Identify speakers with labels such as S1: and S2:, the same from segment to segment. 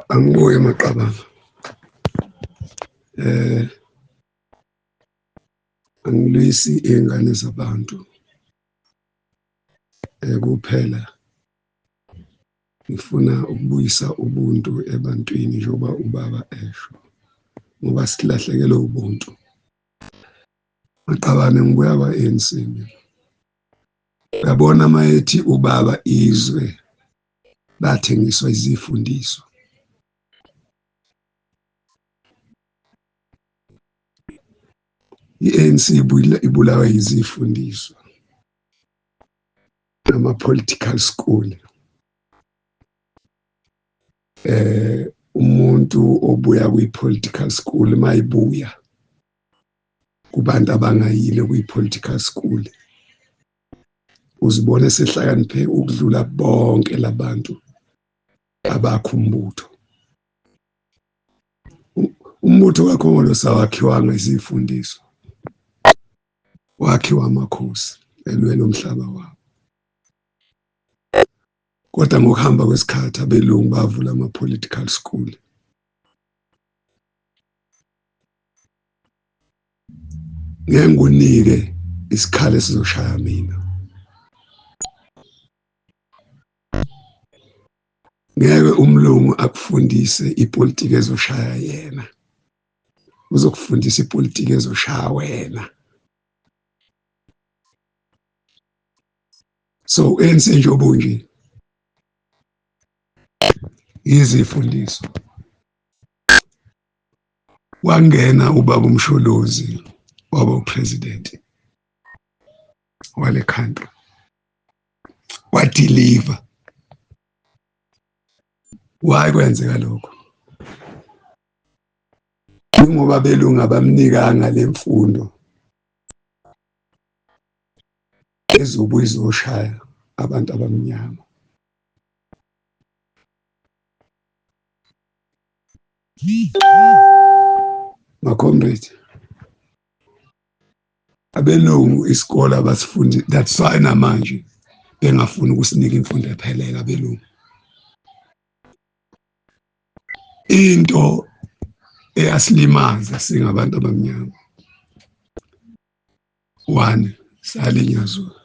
S1: Angibuye Maqabane. Angilwisi ingane zabantu. Kuphela ngifuna ukubuyisa ubuntu ebantwini njengoba ubaba esho. Ngoba silahlekelwe ubuntu. Maqabane ngibuya kwa-ANC mina. Uyabona mayethi ubaba izwe bathengiswa izifundiswa. I-ANC ibulawa izifundiswa. Ama-political school. Umuntu obuya kwi-political school mayibuya kubantu abangayile kwi-political school uzibona sehlakaniphe ukudlula bonke labantu abakho umbutho. Umbutho kaKhongolo sawakhiwanga izifundiswa. Wakhiwa amakhosi elwela umhlaba wabo. Kodwa ngokuhamba kwesikhathi abelungu bavula ama-political school. Ngeke ngunike isikhalo esizoshaya mina. Ngeke umlungu akufundise ipolitiki ezoshaya yena. Uzokufundisa ipolitiki ezoshaya wena. So enze njobo nje. Izifundiswa. Wangena ubaba uMsholozi waba upresident wale country. Wadeliver. Why kwenzeka lokho? Ngoba belungu abamnikanga lemfundo ezobuye izoshaya abantu abamnyama. Comrade, abelungu isikole abasifundi that's why namanje bengafuni ukusinika imfundo ephelele abelungu. Into eyasilimaza singabantu abamnyama. 1 salinyazwa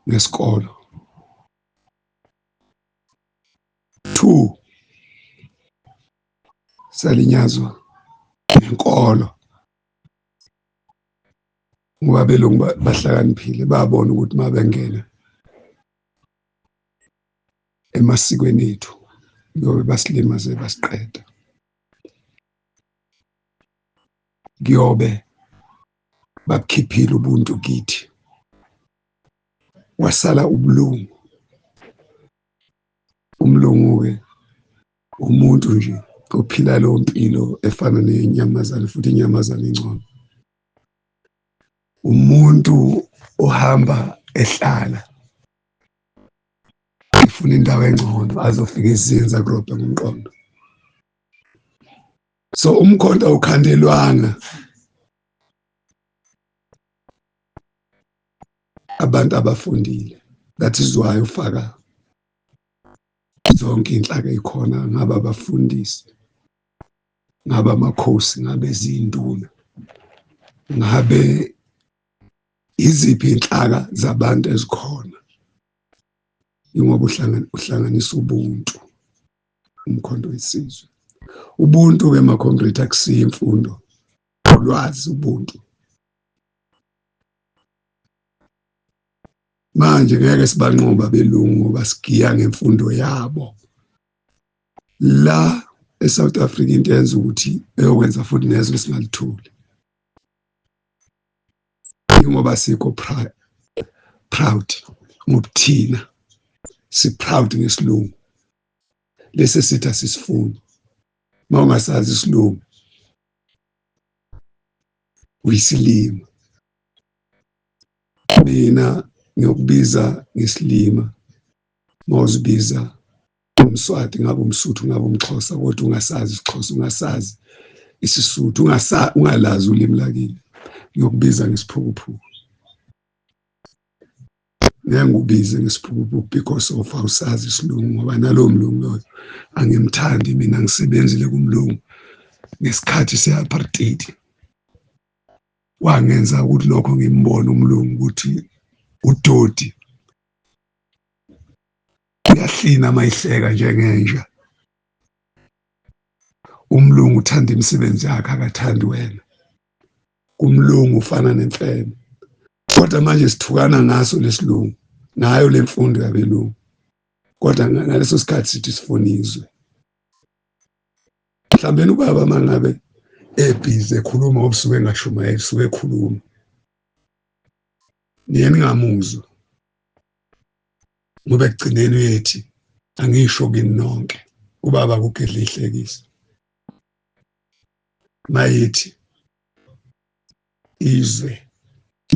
S1: ngesikolo. 2 salinyazwa ngenkolo. Ngoba belungu bahlakaniphile babona ukuthi mabengena emasikweni ethu ngoba basilimaze basiqeda. Kuyobe bakhiphile ubuntu kithi. Wasala ubulungu. Umlungu ke umuntu nje ophila lo mpilo efana nenyamazane futhi inyamazane ingcono. Umuntu ohamba ehlala ifuna indawo engcono azofika izinza grobhe ngomqondo. So umkhonto ukhandelwanga abantu abafundile. That is why ufaka zonke inhlaka ezikhona ngaba abafundisi, ngaba amakhosi, ngabe izinduna, ngabe iziphi inhlaka zabantu ezikhona. Ingoba uhlanganisa ubuntu umkhonto wesizwe. Ubuntu ke makhomrade akusiyo imfundo, ulwazi ubuntu. Manje ngeke sibanqoba belungu basigiya ngemfundo yabo. La eSouth Africa into yenza ukuthi eyokwenza futhi nezwe singalithuli. Ngoba sikho proud ngobuthina. Si proud ngesilungu. Lese sithi asisifuni. Mawungasazi isilungu uyisilima. Mina ngiyokubiza ngesilima. Mawuzibiza umSwati ngabe umSuthu ngabe umXhosa kodwa ungasazi isiXhosa ungasazi isiSuthu ungalazi ulimi lakini. Ngiyokubiza ngesiphukuphuku. ngeke ngubize ngesiphukuphuku because of awusazi isilungu ngoba nalowo mlungu loyo angimthandi mina ngisebenzile kumlungu ngesikhathi se-apartheid wangenza ukuthi lokho ngimbone umlungu ukuthi udodi uyahlina mayihleka njengenja umlungu uthanda imisebenzi yakhe akathandi wena kumlungu ufana nemfene kodwa manje sithukana ngaso lesilungu ngayo lemfundo yabelungu kodwa ngaleso sikhathi sithi sifonizwe mhlawumbe ubaba mangabe ebhizi ekhuluma obusuke engashumayeli usuke ekhuluma niye ningamuzwa ngoba ekugcineni uyethi angisho kini nonke ubaba kugedla ihlekisa mayithi izwe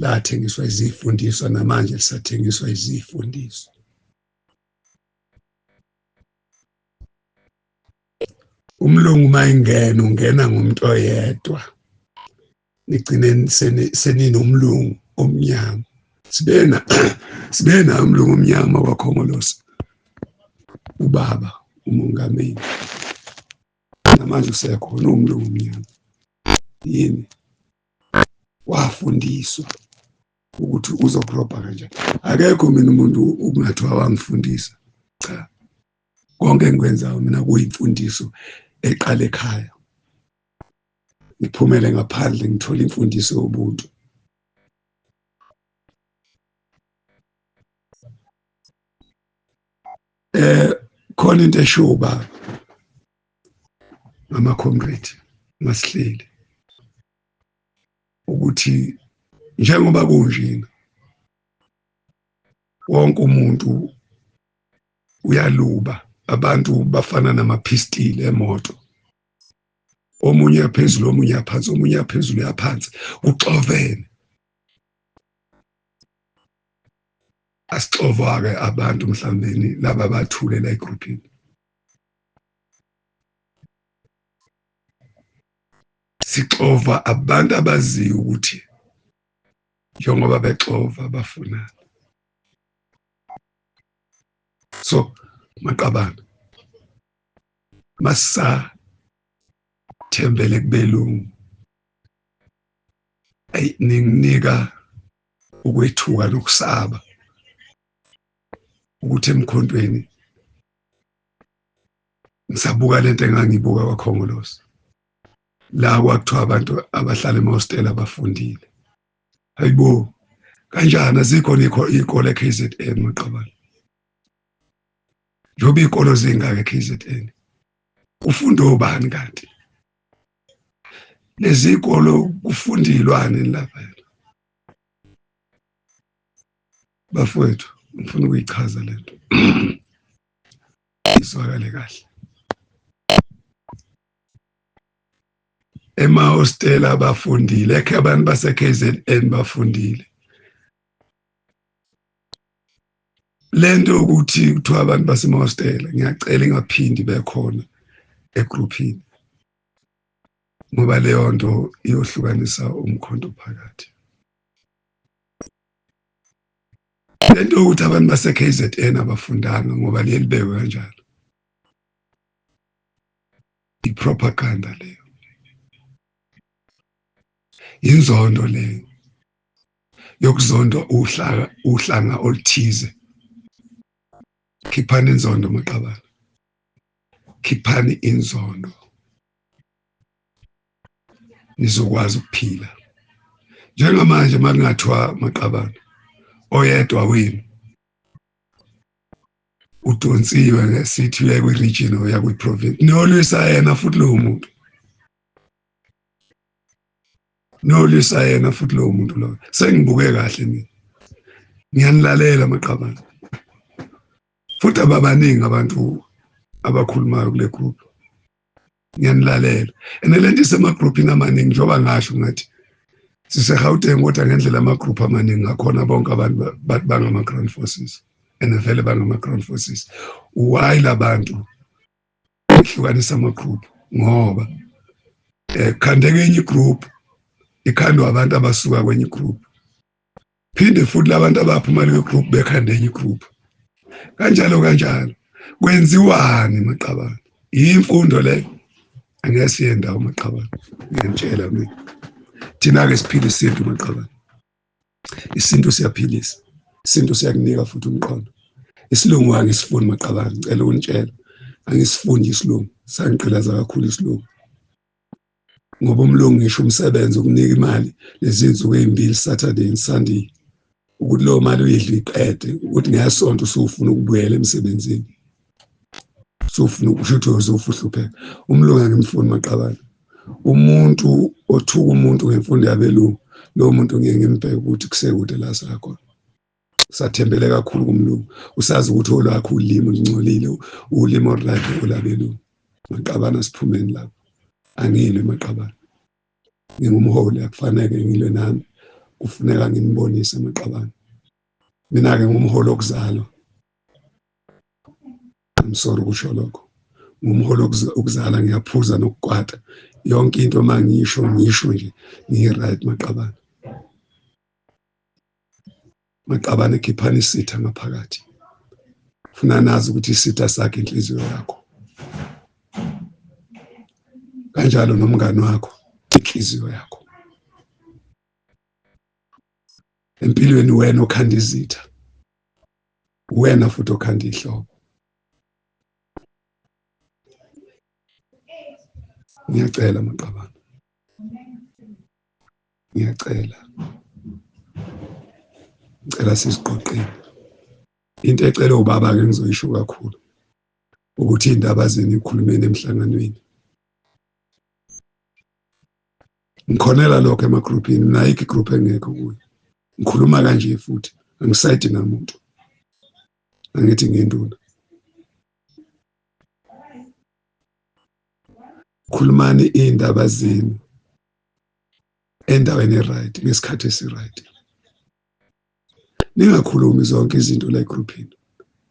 S1: lathengiswa izifundiswa namanje lisathengiswa izifundiswa umlungu mayingena ungena ngumuntu oyedwa nigcine seninomlungu omnyama sibena umlungu omnyama wakhongolose ubaba umongameli namanje usekhona umlungu omnyama yini wafundiswa ukuthi uzokurobha kanjani akekho mina umuntu ukungathiwa wangifundisa cha konke engikwenzayo mina kuyimfundiso eqala ekhaya ngiphumele ngaphandle ngithola imfundiso yobuntu khona into eshuba ngama-comrade masihleli ukuthi njengoba kunjena wonke umuntu uyaluba abantu bafana namaphistili emoto omunye yaphezulu omunye yaphansi omunye yaphezulu yaphansi uxovene asixova-ke abantu mhlawumbe laba bathule la egroupini sixova abantu abaziyo ukuthi njengoba bexova bafuna so maqabana masa thembele kubelungu ninginika ukwethuka nokusaba ukuthi emkhontweni ngisabuka lento engangibuka kwakhongolose la kwakuthiwa abantu abahlala emahostela abafundile hayibo kanjani azikhona iy'kole e-KZN maqabana njengoba iy'kolo zingaka e-KZN ufunda obani kanti lezi iy'kolo kufundilwane lapha bafowethu ngifuna ukuyichaza lento izwakale kahle emahostela abafundile ekhe abantu base-KZN bafundile lento ukuthi kuthiwa abantu basemahostela ngiyacela ingaphindi bekhona egroupini ngoba leyo nto iyohlukanisa umkhonto phakathi lento ukuthi abantu base-KZN abafundanga ngoba liye libekwe kanjalo i-propaganda leyo inzondo leyo yokuzonda uhlanga oluthize khiphani inzondo maqabana khiphani inzondo nizokwazi ukuphila njengamanje makungathiwa maqabana oyedwa wenu udonsiwe ngesithi uya kwi-region oya kwi-province nolwisa yena futhi lowo muntu nolwisa yena futhi lowo muntu loyo sengibuke kahle mina ngiyanilalela maqabana futhi ababaningi abantu abakhulumayo kule group ngiyanilalela and lento isemagroupini amaningi njengoba ngasho ngathi sise-Gauteng kodwa ngendlela ama-group amaningi ngakhona bonke abantu bangama-ground forces and vele bangama-ground forces why labantu behlukanisa ama-group ngoba khandeke enye igroup ikhandwa abantu abasuka kwenye igroup phinde futhi labantu abaphuma le group bekhanda enye igroup kanjalo kwenziwani maqabane imfundo le angeke siyenda maqabane ngiyantshela mina thina ke siphila isintu maqabane isintu siyaphilisa isintu siyakunika futhi umqondo isilungu angisifuni maqabane ngicela unitshela angisifundi isilungu sangiqilaza kakhulu isilungu ngoba umlungu ngisho umsebenzi ukunika imali lezi insuku ezimbili Saturday and Sunday ukuthi lo mali uyidla iqede ukuthi ngesonto usufuna ukubuyela emsebenzini usufuna ukushuthi uzofuhlupheka umlungu angimfuni maqabane umuntu othuka umuntu ngemfundo yabelungu lo muntu ngeke ngimbheke ukuthi kusekude la sakho sathembele kakhulu kumlungu usazi ukuthi olwakho ulimi olungcolile ulimi olright olabelungu maqabana siphumeni lapho angilwe maqabana ngingumholi akufanele ngilwe nami kufuneka nginibonise maqabana mina ke ngumholi okuzalwa I'm sorry ukusho lokho ngumholi okuzala ngiyaphuza nokukwata yonke into mangisho nje ngi-right maqabana maqabana ekhiphana isitha ngaphakathi ufuna nazi ukuthi isitha sakhe inhliziyo yakho kanjalo nomngane wakho inhliziyo yakho empilweni wena okhanda izitha wena futhi okhanda ihlobo ngiyacela maqabana ngiyacela ngicela sisiqoqeni into ecela ubaba ke ngizoyisho kakhulu ukuthi indaba zeni ikhulumeni emhlanganweni ngikhonela lokho emagroupini mina ayikho igroup engekho kuyo ngikhuluma kanje futhi angisayidi namuntu angithi ngiyinduna khulumani indaba zenu endaweni right ngesikhathi esiright ningakhulumi zonke izinto la egroupini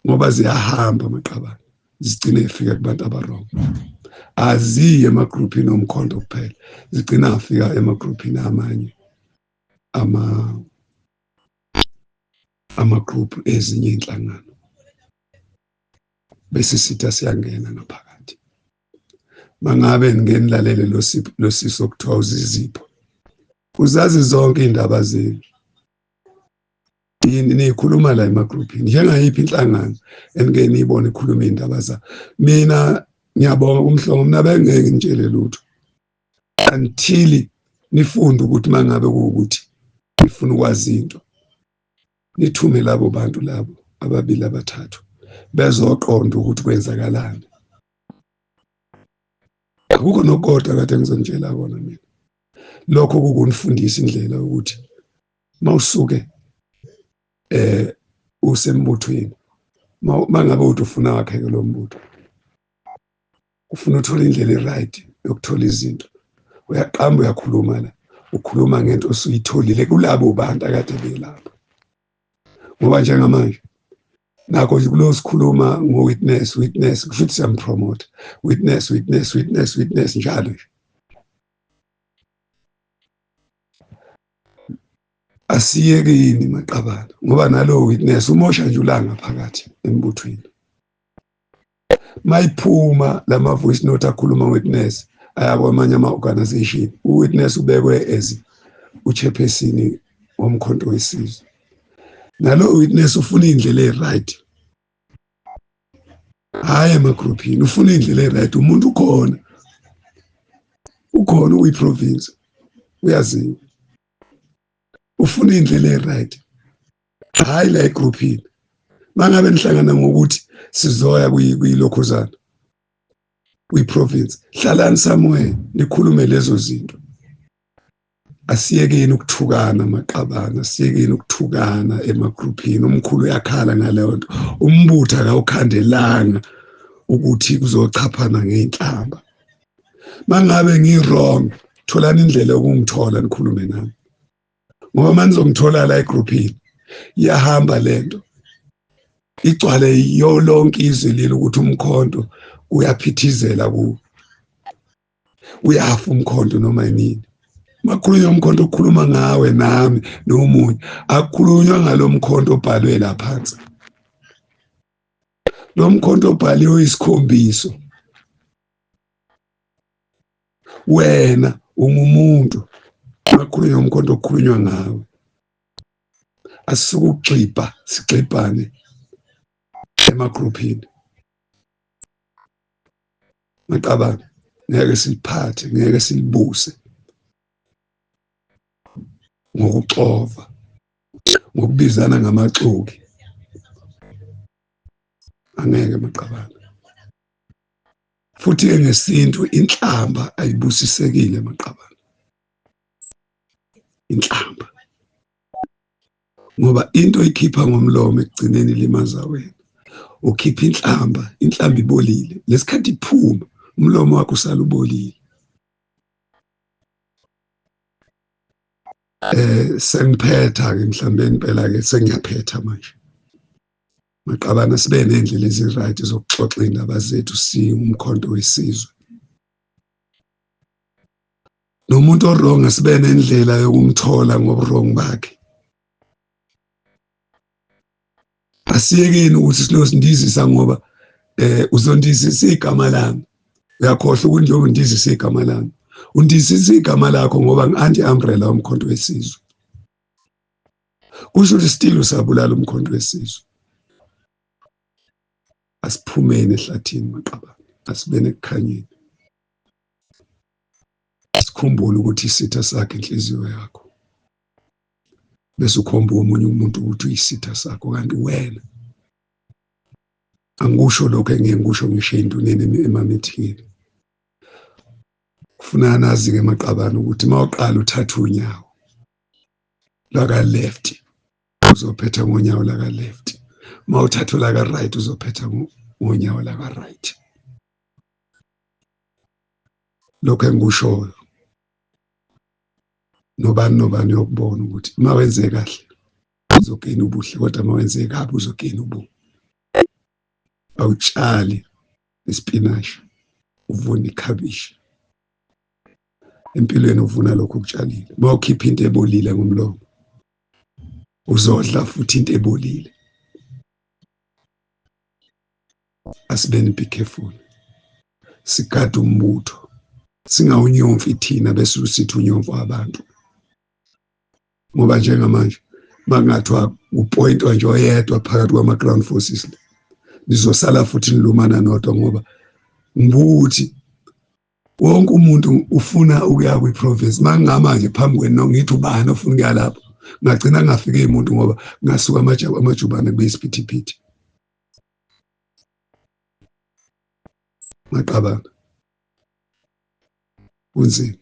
S1: ngoba ziyahamba maqabane zigcine ifika kubantu abarong aziye emagroupini omkhonto kuphela zigcina afika emagroupini amanye ama-group ezinye inhlangano bese sitha siyangena ngaphakathi mangabe ngenilalele lo siso kuthiwa uzizipho uzazi zonke indaba zenu yini nikhuluma la emagroupini njengayiphi inhlangano engeke niyibone ikhuluma indaba za mina ngiyabonga umhlongo mina bengeke ngitshele lutho until nifunde ukuthi mangabe ukuthi nifuna ukwazi into nithume labo bantu labo ababili abathathu bezoqonda ukuthi kwenzakalani akukho nokodwa kade ngizonitshela kona mina lokho kukunifundisa indlela ukuthi mawusuke usembuthweni mangabe uthi ufuna wakheke lo mbutho ufuna uthola indlela eright yokuthola izinto uyaqamba uyakhuluma la ukhuluma ngento osuyitholile kulabo bantu akade belapha ngoba njengamanje nakho kulo sikhuluma ngo-witness kusho ukuthi siyampromote witness njalo nje asiyekeni maqabana ngoba nalo witness umosha nje ulanga phakathi embuthweni mayiphuma lama voice note akhuluma witness ayakwamanye ama-organization uwitness ubekwe as uchairperson womkhonto wesizwe nalo witness ufuna indlela eright hayi emagroupini ufuna indlela eright umuntu ukhona uyi-province uyaziwa ufuna indlela eright hayi la egroupini mangabe nihlangana ngokuthi sizoya kuyilokhuzana kwi-province hlalani somewhere nikhulume lezo zinto asiyekeni ukuthukana maqabana asiyekeni ukuthukana emagroupini umkhulu uyakhala ngaleyo nto umbutho akawukhandelanga ukuthi kuzochaphana ngeinhlamba mangabe ngi-wrong tholani indlela yokungithola nikhulume nami ngoba manizongithola la egroupini iyahamba lento igcwale yolonke izwe leli ukuthi umkhonto uyaphithizela kuwo uyafa umkhonto noma yini makhulunywa umkhonto okhuluma ngawe nami nomunye akukhulunywa ngalomkhonto obhalwe laphansi. Lo mkhonto obhaliwe isikhombisa. Wena ungumuntu makhulunywa umkhonto okhulunywa ngawe. Asukugxibha sigxibhane emagroupini. Maqabane ngeke siliphathe ngeke silibuse ngokuxova ngokubizana ngamaxoki angeke maqabane. Futhi ngesintu inhlamba ayibusisekile maqabane. Inhlamba ngoba into ikhipha ngomlomo ekugcineni limaza wena. Ukhipha inhlamba ibolile lesikhathi iphuma umlomo wakho usala ubolile. Sengiphetha ke mhlambe impela ke sengiyaphetha manje. Maqabana sibe nendlela eziright zokuxoxa indaba zethu singumkhonto wesizwe. Nomuntu orong asibe nendlela yokumthola ngobwrong bakhe. Asiyekeni ukuthi silosindizisa ngoba uzondizisa igama lami. Uyakhohlwa ukuthi njengoba undizisa igama lami. Undizisa igama lakho ngoba ngi-anti-umbrella womkhonto wesizwe. Kusho ukuthi still usabulala umkhonto wesizwe. Asiphumeni ehlathini maqabane. Asibene ekukhanyeni. Sikhumbule ukuthi isitha sakhe inhliziyo yakho. Bese ukhomba omunye umuntu ukuthi uyisitha sakho kanti wena. Angisho lokho engeke ngisho ngisho enduneni emamethini. Kufuna nazi ke maqabane ukuthi mawuqala uthatha unyawo laka left uzophetha ngonyawo laka left. Mawuthatha laka right uzophetha ngonyawo laka right. Lokho engishoyo nobani yokubona ukuthi mawenze kahle uzogcina ubuhle kodwa mawenze kabi uzogcina ububi. Awutshali isipinashi uvuna ikhabishi. Empilweni uvuna lokho ukutshalile. Mawukhipha into ebolile ngomlomo uzodla futhi into ebolile. Asibeni be careful. Sigade umbutho. Singawunyomfi thina bese usithi unyomfa abantu. Ngoba njengamanje makungathiwa upointwa nje oyedwa phakathi kwama-ground forces nizosala futhi nilumana nodwa ngoba ngibuthi wonke umuntu ufuna ukuya kwi-province. Mangamanje phambi kwenu ngithi ubani ofuna ukuya lapho ngagcina ngafike umuntu ngoba ngasuka amajubane kuyisiphithiphithi. Maqabana kunzima.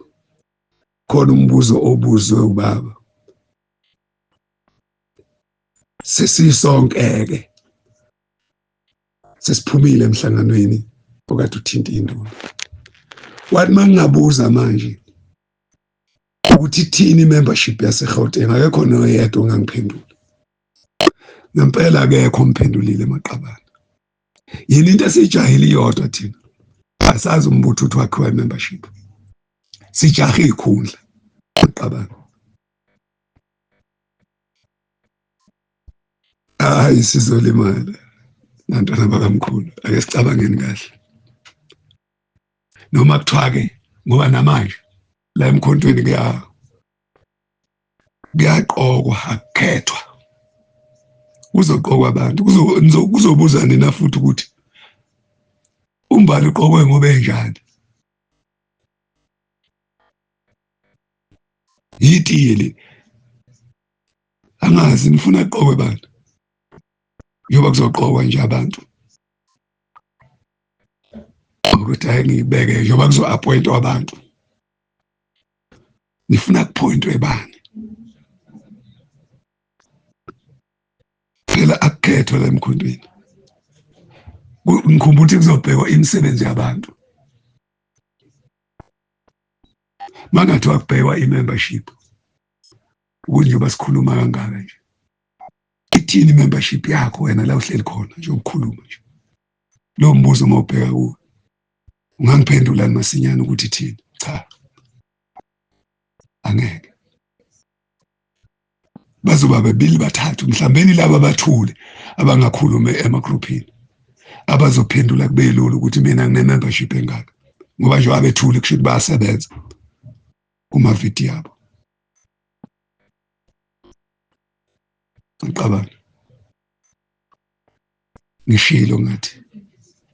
S1: Khona umbuzo obuzwe ubaba. Sesisonke-ke sesiphumile emhlanganweni okade uthinta induna. Wathi mangingabuza manje ukuthi thini membership yaseGauteng akekho noyedwa ongangiphendula. Ngempela akekho omphendulile maqabana. Yini into esijahile iyodwa thina. Asazi umbutho uthi wakhiwa membership. Sijahe ikhundla maqabana. Hayi sizolimala. Nantwana bakamkhulu ake sicabangeni kahle. Noma kuthiwa ke ngoba namanje la emkhontweni kuyaqokwa akukhethwa. Kuzoqokwa abantu kuzobuza nina futhi ukuthi umbali uqokwe ngoba enjani. Yitile angazi nifuna aqokwe abantu njengoba kuzoqokwa nje abantu ukuthi hayi ngibeke njengoba kuzo-appointwa abantu nifuna kuphointwe bani. Phela akukhethwa la emkhontweni. Ngikhumbula ukuthi kuzobhekwa imisebenzi yabantu. Mangathiwa kubhekwa i-membership ukuthi njengoba sikhuluma kangaka nje ithini membership yakho wena la uhleli khona nje ukukhuluma nje. Lo mbuzo mawubheka kuwo ungangiphendula masinyane ukuthi ithini. Cha angeke bazoba bebili bathathu mhlawumbe laba bathule abangakhuluma emagroupini abazophendula kube lula ukuthi mina ngine membership engaka ngoba nje wabethule kusho ukuthi bayasebenza kuma video yabo ngicabanga ngishilo ngathi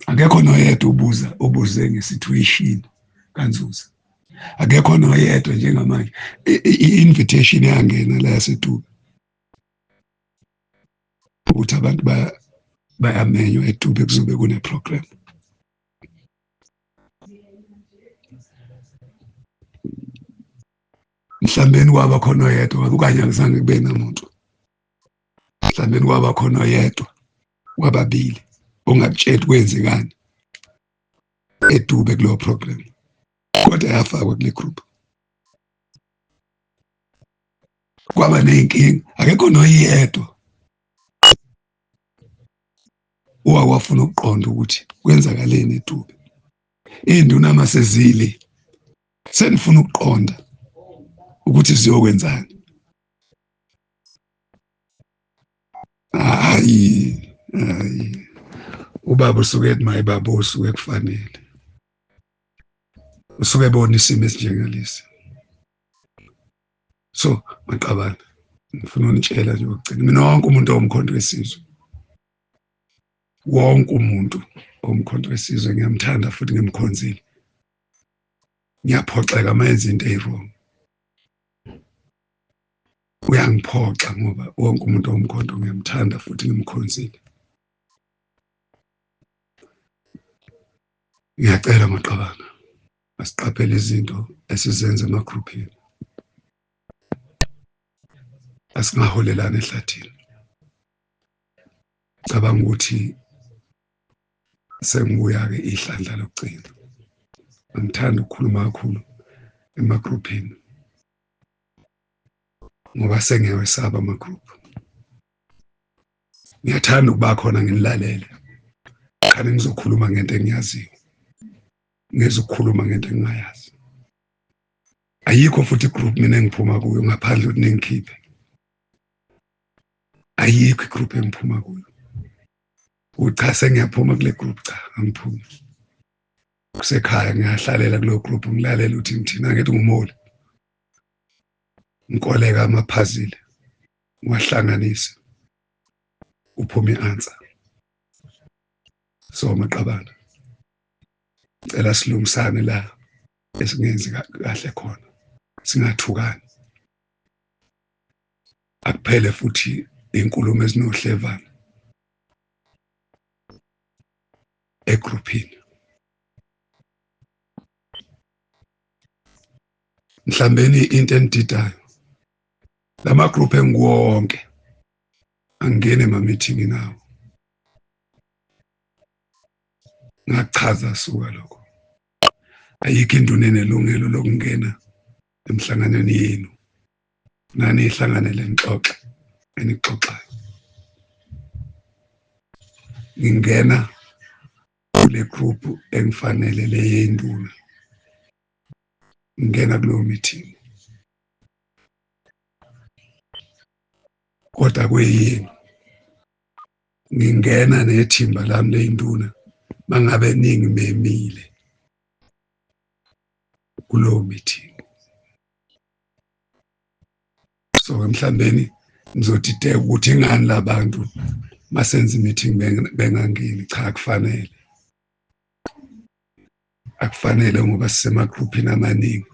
S1: akekho noyedwa ubuze ngesituation kanzuza akekho noyedwa njengamanje i-invitation yangena la yaseTuba ukuthi abantu bayamenywa eTuba kuzobe kune program mhlambeni kwaba khona oyedwa okanye akuzange kube namuntu mhlambeni kwaba khona oyedwa wababili ongakutshela kwenzekani eDube kulo program kodwa yafakwa kule group kwaba nenkinga akekho noyedwa owafuna ukuqonda ukuthi kwenzakaleni eDube induna masezile senifuna ukuqonda ukuthi siyokwenzani hayi ubaba usuke ethi mayibaba usuke kufanele usuke ebona isimo esinjengalesi so maqabana ngifuna unitshela nje ukugcina mina wonke umuntu owumkhonto wesizwe wonke umuntu owumkhonto wesizwe ngiyamthanda futhi ngimkhonzile ngiyaphoxeka mayenza into ewrong uyangiphoxa ngoba wonke umuntu owumkhonto ngiyamthanda futhi ngimkhonzile ngiyacela maqabana asiqaphele izinto esizenza emagroupini asingaholelana ehlathini cabanga ukuthi sengibuya-ke ihlandla lokugcina angithanda ukukhuluma kakhulu emagroupini ngoba sengiyawesaba amagroup ngiyathanda ukuba khona nginilalele khani ngizokhuluma ngento engiyaziyo ngizokhuluma ngento engingayazi ayikho futhi igroup mina engiphuma kuyo ngaphandle ukuthi ningikhiphe ayikho igroup engiphuma kuyo ucha sengiyaphuma kule group cha angiphumi kusekhaya ngiyahlalela kulo group ngilalela ukuthi ngithina ngithi ngumoli ngikoleka amaphazile ngwahlanganisa uphume i-answer so maqabana cela silungisane la esingenzi kahle khona singathukani akuphele futhi inkulumo ezinohlevana egroupini mhlambeni into enididayo lama group engiwonke angene ema-meeting nawo ngachaza suka lokho ayikho induna enelungelo lokungena emhlanganweni yenu nani ihlanganele nixoxe enixoxayo ngingena kule group engifanele leyenduna ngingena kulo meeting kodwa kweyini ngingena nethimba lami leyinduna mangabe ningi memile kulo meeting so mhlambeni ngizodideka ukuthi ingani labantu masenza meeting bengangeni cha akufanele ngoba sisemagroupini amaningi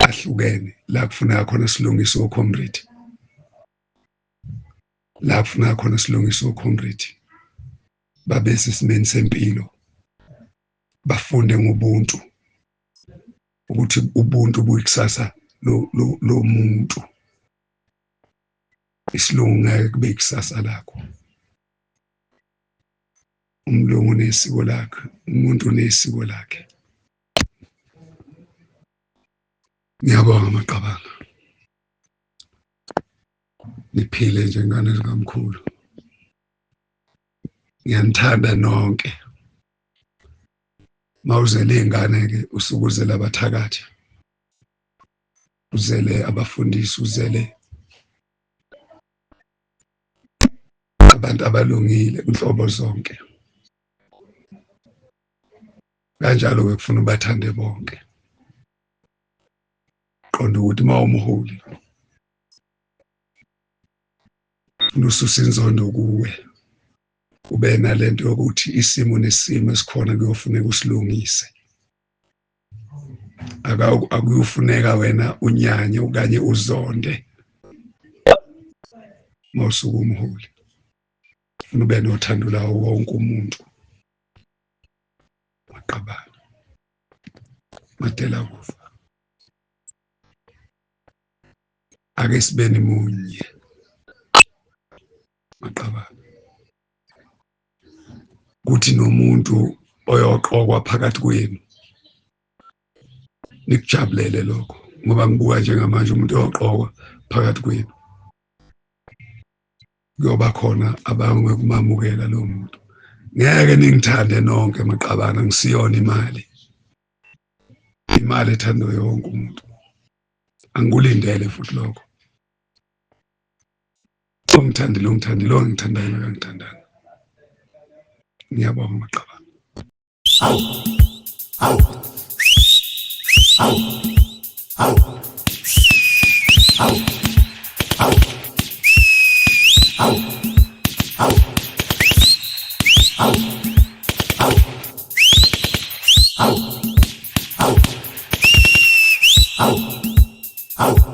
S1: ahlukene la kufuneka khona silungiso ocomrade la kufuneka khona silungiso ocomrade babe sesimeni sempilo bafunde ngobuntu ukuthi ubuntu buyikusasa lo muntu isilungu ngeke kube ikusasa lakho umlungu unesiko lakhe umuntu unesiko lakhe ngiyabonga maqabanga niphile njengane zikamkhulu ngiyanithanda nonke mawuzele ingane ke usukuzela abathakathi uzele abafundisi, uzele abantu abalungile inhlobo zonke. Kanjalo-ke kufuna ubathande bonke. Qonda ukuthi uma umholi nususa inzondo kuwe, ube nalento yokuthi isimo nesimo esikhona kuyofuneka usilungise. Akuyofuneka wena unyanye okanye uzonde mawusuka umholi. Ufuna ube nothando lawo wonke umuntu. Maqabane Madela kufa. Ake sibeni munye. Maqabane kuthi nomuntu oyoqokwa phakathi kwenu nikujabulele lokho, ngoba ngibuka njengamanje umuntu oyoqokwa phakathi kwenu kuyoba khona abangekumamukela lo muntu. Ngeke ningithande nonke Maqabane, ngisiyona imali. Imali ethandwa yonke umuntu. Angikulindele futhi lokho. Ongithandile ongithandile, ongithandayo akangithandanga. Ngiyabonga Maqabane. Hawu hawu hawu hawu hawu hawu hawu hawu hawu hawu hawu hawu hawu